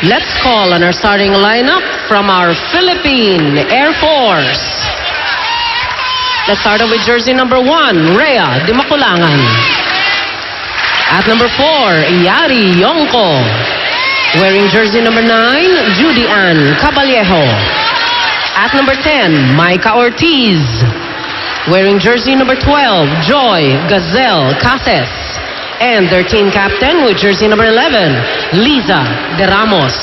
Let's call on our starting lineup from our Philippine Air Force. Let's start off with jersey number 1, Rhea Di Maculangan. At number 4, Yari Yongko. Wearing jersey number 9, Judy Ann Caballejo. At number 10, Micah Ortiz. Wearing jersey number 12, Joy Gazelle Cases. And their team captain with jersey number 11, Liza De Ramos.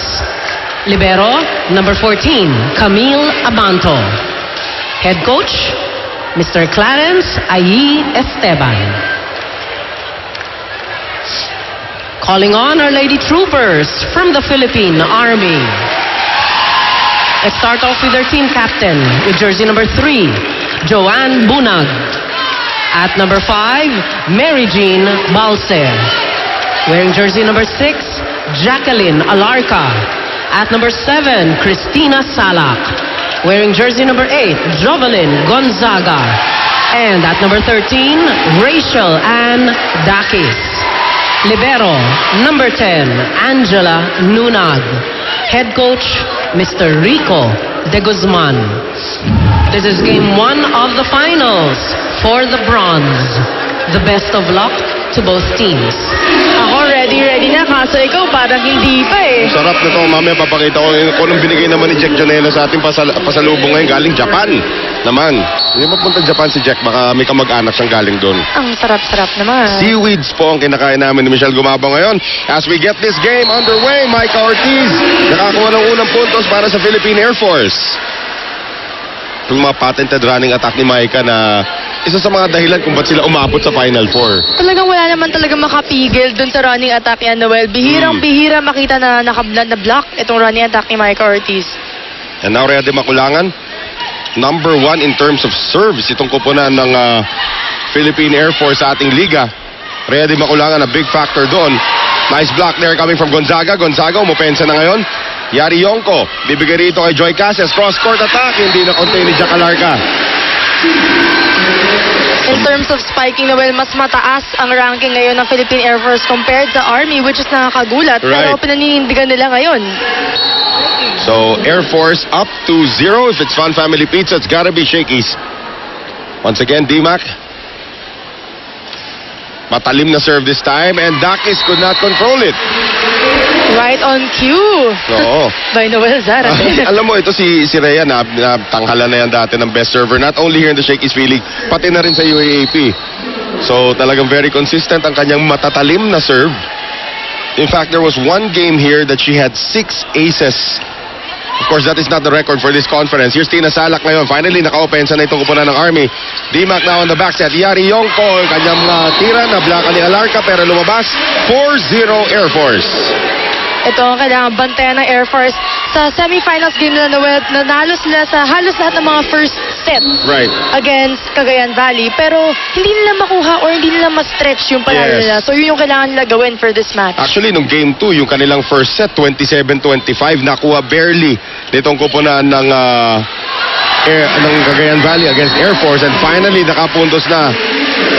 Libero, number 14, Camille Abanto. Head coach, Mr. Clarence Ayi Esteban. Calling on our Lady Troopers from the Philippine Army. Let's start off with their team captain with jersey number 3, Joanne Bunag. At number 5, Mary Jean Balse. Wearing jersey number 6, Jacqueline Alarca. At number 7, Christina Salak. Wearing jersey number 8, Jovelyn Gonzaga. And at number 13, Rachel Ann Dakis. Libero, number 10, Angela Nunag. Head coach, Mr. Rico De Guzman. This is game 1 of the finals for the bronze. The best of luck to both teams. Ako ready na, kaso ikaw parang hindi pa eh. Sarap na to. Mamaya papakita ko kung anong binigay naman ni Jack Janela sa ating pasalubong ngayon galing Japan. Naman. Hindi ba punta Japan si Jack? Baka may kamag-anak siyang galing doon. Ang sarap-sarap naman. Seaweeds po ang kinakain namin ni Michelle Gumabao ngayon. As we get this game underway, Micah Ortiz nakakuha ng unang puntos para sa Philippine Air Force. Yung mga patented running attack ni Micah na isa sa mga dahilan kung ba't sila umabot sa Final Four. Talagang wala naman talaga makapigil dun sa running attack ni Noel. Bihirang-bihira makita na na-block itong running attack ni Micah Ortiz. And now, Rhea Di Maculangan, number 1 in terms of serves. Itong kupunan ng Philippine Air Force sa ating liga. Rhea Di Maculangan, a big factor doon. Nice block there coming from Gonzaga. Gonzaga, umupensa na ngayon. Yari Yongko, bibigay rito kay Joy Cases. Cross-court attack, hindi na-contain ni Jack Alarca. In terms of spiking, Noel, mas mataas ang ranking ngayon ng Philippine Air Force compared sa Army, which is nakakagulat. Right. Pero pinaninindigan nila ngayon. So, Air Force up to 0. If it's Fun Family Pizza, it's gotta be Shakey's. Once again, D-Mac. Matalim na serve this time, and Dakis could not control it. Right on cue. Oo. By Noel Zara. Alam mo, ito si Rhea na tanghalan na yan dati ng best server. Not only here in the Shakey's V-League, pati na rin sa UAAP. So, talagang very consistent ang kanyang matatalim na serve. In fact, there was one game here that she had 6 aces. Of course, that is not the record for this conference. Here's Tina Salak ngayon. Finally, naka-opensa na itong kupunan ng Army. D-Mac now on the back set. Yari Yongko, kanyang tira na blockan ni Alarca pero lumabas. 4-0 Air Force. Ito ang kailangan bantayan ng Air Force. Sa semifinals game nila, Noel, nanalo sila sa halos lahat ng mga first set Right. against Cagayan Valley. Pero hindi nila makuha or hindi nila ma-stretch yung panalo Yes. nila. So yun yung kailangan nila gawin for this match. Actually, nung game 2, yung kanilang first set, 27-25, nakuha barely nitong kupunan ng Cagayan Valley against Air Force. And finally, nakapuntos na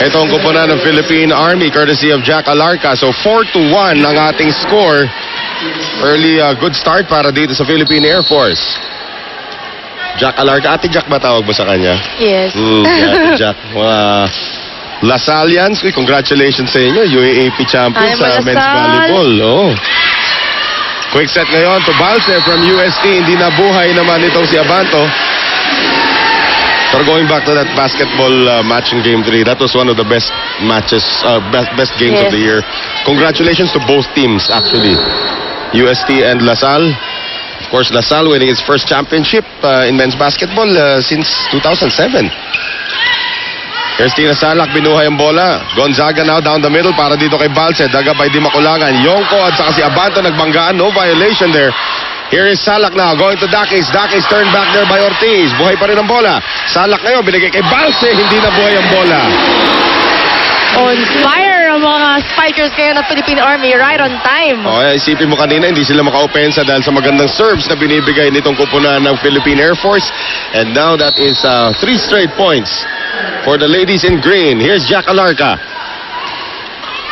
itong kupunan ng Philippine Army courtesy of Jack Alarca. So 4-1 ang ating score. Early good start para dito sa Philippine Air Force. Jack Alarca. Ate Jack ba tawag mo sa kanya? Yes. Ate Jack. Mga Lasalians. Congratulations sa inyo. UAAP champions Ay, sa men's Lasal. volleyball. Oh. Quick set ngayon to Balse from UST. Hindi nabuhay naman itong si Abanto. Pero going back to that basketball match in Game 3, that was one of the best matches, best games of Yes. the year. Congratulations to both teams, actually. UST and LaSalle. Of course, LaSalle winning its first championship in men's basketball since 2007. Here's Tina Salak, binuhay ang bola. Gonzaga now down the middle para dito kay Balse. Daga by Di Maculangan. Yongko at saka si Abanto nagbanggaan. No violation there. Here is Salak now going to Dakis. Dakis turned back there by Ortiz. Buhay pa rin ang bola. Salak ngayon binigay kay Balse. Hindi na buhay ang bola. On fire ang mga spikers ngayon ng Philippine Army. Right on time. Isipin mo kanina, hindi sila maka-opensa dahil sa magandang serves na binibigay nitong kupunan ng Philippine Air Force. And now that is 3 straight points for the ladies in green. Here's Jack Alarca.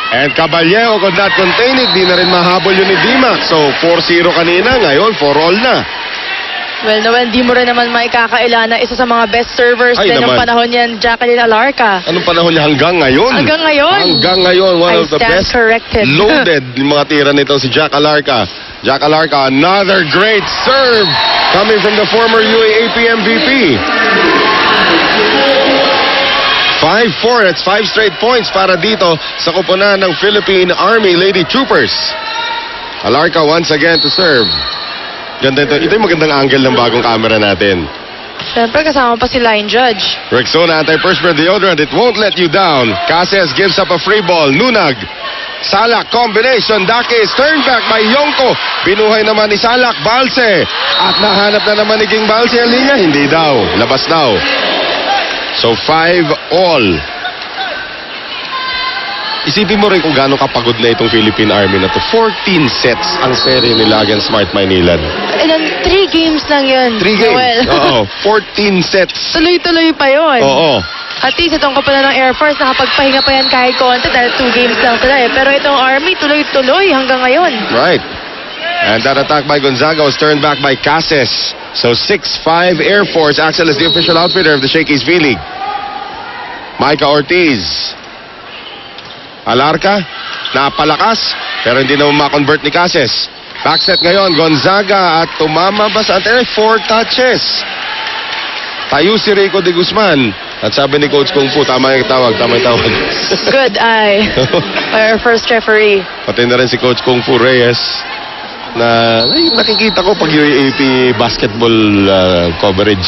And Caballero could not contain it. Di na rin mahabol yun ni Dimac. So 4-0 kanina, ngayon 4-all na. Well, Noel, di mo rin naman maikakaila na isa sa mga best servers Ay, din ng naman. panahon yan, Jacqueline Alarca. Anong panahon niya hanggang ngayon? Hanggang ngayon. Hanggang ngayon, one I of the stand best corrected. loaded yung mga tira nito si Jack Alarca. Jack Alarca, another great serve coming from the former UAAP MVP. 5-4, that's 5 straight points para dito sa koponan ng Philippine Army Lady Troopers. Alarca once again to serve. Ganda ito. Ito yung magandang angle ng bagong camera natin. Siyempre, kasama pa si line judge. Rexona anti-perspirant deodorant, it won't let you down. Cases gives up a free ball. Nunag. Salak combination. Dakis turned back by Yonko. Binuhay naman ni Salak. Balse. At nahanap na naman ni King Balse ang linya. Hindi daw. Labas daw. So 5-all. Isipin mo rin kung gaano kapagod na itong Philippine Army na to. 14 sets ang seri nila against Smart Maynilad. Ilan? 3 games lang yun. 3 games. Noel. Oo. 14 sets. Tuloy-tuloy pa yun. Oo. At least itong kapalan ng Air Force, nakapagpahinga pa yan kahit konti dahil 2 games lang sila eh. Pero itong Army, tuloy-tuloy hanggang ngayon. Right. And that attack by Gonzaga was turned back by Cases. So 6-5 Air Force. Axel is the official outfitter of the Shakey's V-League. Micah Ortiz. Alarca, napalakas, pero hindi naman ma-convert ni Cases. Backset ngayon, Gonzaga at tumama ba sa 4 touches. Tayo si Rico de Guzman. At sabi ni Coach Kung Fu, tama yung tawag. Good eye. Our first referee. Pati na rin si Coach Kung Fu Reyes na nakikita ko pag UAAP basketball coverage.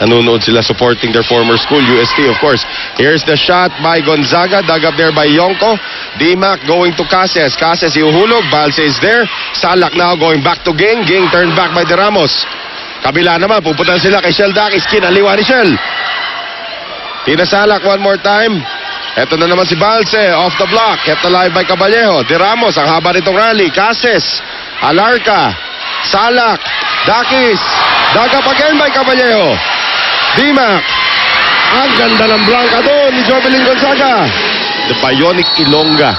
Nanonood sila supporting their former school, UST of course. Here's the shot by Gonzaga, dug up there by Yonko. Dimac going to Cases. Cases iuhulog, Balse is there. Salak now going back to Ging. Ging turned back by De Ramos. Kabila naman, pupunta sila kay Shell Dakis. Kinaliwa ni Shell. Pinasalak one more time. Eto na naman si Balse, off the block. Kept alive by Caballero. De Ramos, ang haba nitong rally. Cases, Alarca, Salak, Dakis. Dug up again by Caballero. Dimac. Ang ganda ng blanca doon ni Jovelyn Gonzaga. The Bionic Ilongga,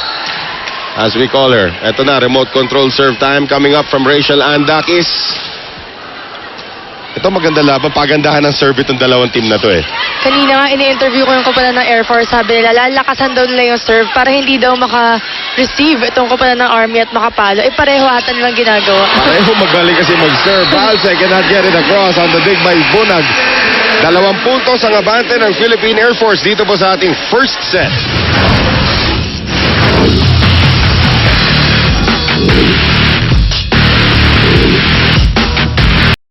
as we call her. Eto na, remote control serve time coming up from Rachel Andakis. Ito maganda laban. Pagandahan ng serve itong dalawang team na to eh. Kanina nga, ini-interview ko yung kapalan ng Air Force. Sabi nila, lalakasan daw nila yung serve para hindi daw maka-receive itong kapalan ng Army at makapalo. Eh, pareho ata nilang ginagawa. Pareho magaling kasi mag-serve. Balse cannot get it across on the dig by Bunag. 2 puntos ang abante ng Philippine Air Force dito po sa ating first set.